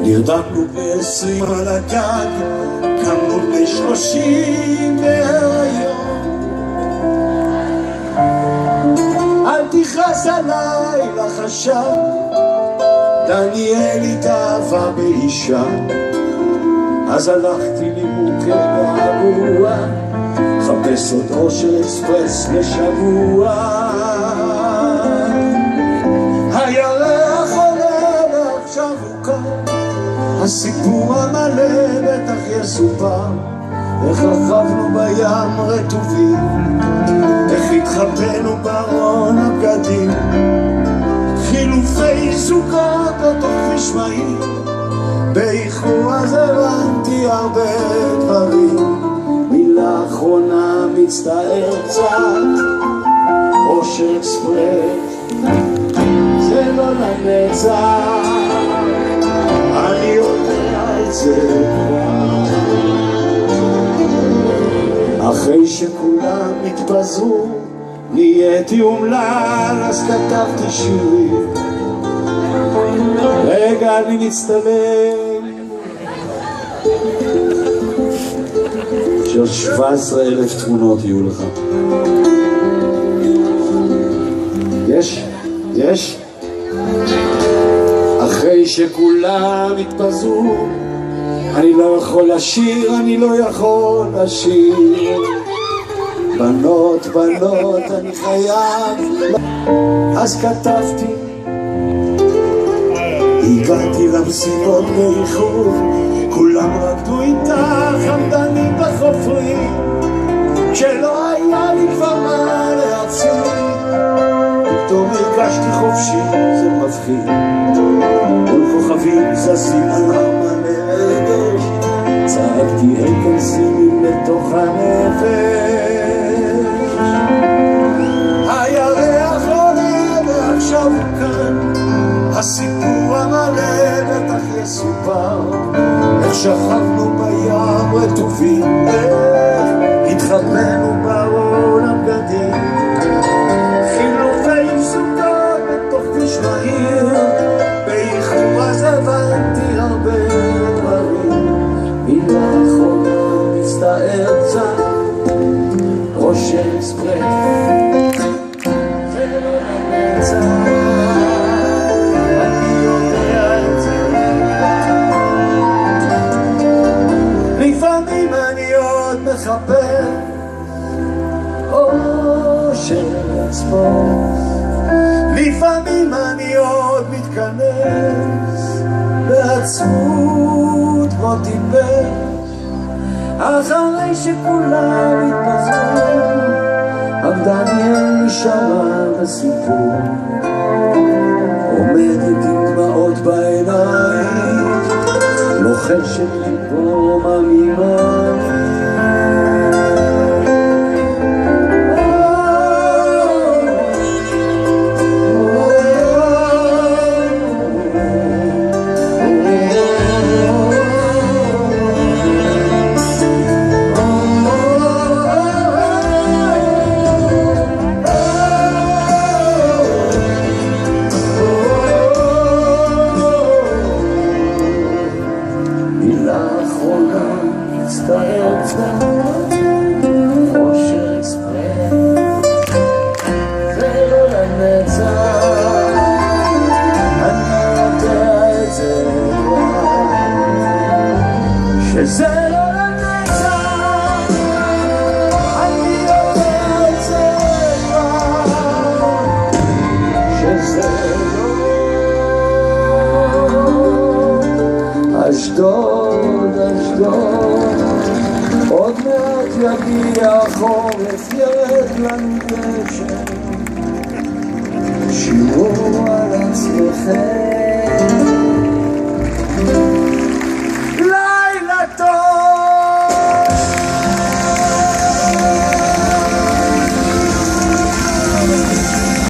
נרדמנו ב-20 על הגג, קמנו ב-30 בהיריון. אל תכעס עליי לחשב, דניאל התאהבה באישה. אז הלכתי לי מוכה געגוע, חפש עוד אושר אקספרס לשבוע. הירח עולה ועכשיו הוא כאן, הסיפור המלא בטח יסופר. איך רכבנו בים רטובים, איך התחבאנו בארון הבגדים, חילופי זוגות בתוך כביש מהיר. באיחור אז הבנתי הרבה דברים, מילה אחרונה מצטער קצת, אושר אקספרס זה לא לנצח, אני יודע את זה. אחרי שכולם התפזרו נהייתי אומלל, אז כתבתי שירים. רגע אני מצטלם, של 17,000 תמונות יהיו לך. יש? אחרי שכולם התפזרו אני לא יכול לשיר, אני לא יכול לשיר. בנות, אני חייב. אז כתבתי, הגעתי למסיבות באיחור, כולם רקדו איתך חמדנים בחופרים, כשלא היה לי כבר מה להציל. פתאום הרגשתי חופשי, זה מפחיד, כל כוכבים זזים על המלא רגש, צעקתי היכנסים לתוך הנפש. הירח עולה ועכשיו הוא כאן, הסיפור המלא בטח יסופר. איך שכבנו בים רטובים, איך התחבאנו בארון הבגדים, חילופי זוגות בתוך כביש מהיר. באיחור אז הבנתי הרבה דברים, מילה אחרונה מצטער קצת, אושר אקספרס זה לא לנצח. לפעמים אני עוד מחפש אושר אקספרס, לפעמים אני עוד מתכנס בעצמות כמו טיפש. אחרי שכולם התפזרו רק דניאל נשארה בסיפור, עומדת עם דמעות בעיניים, לוחשת פה ממירה. אושר אקספרס זה לא לנצח, אני יודע את זה שזה לא לנצח, אני יודע את זה שזה לא. אשדוד עוד מעט יגיע החורף, ירד לנו גשם, שירו על עצמכם.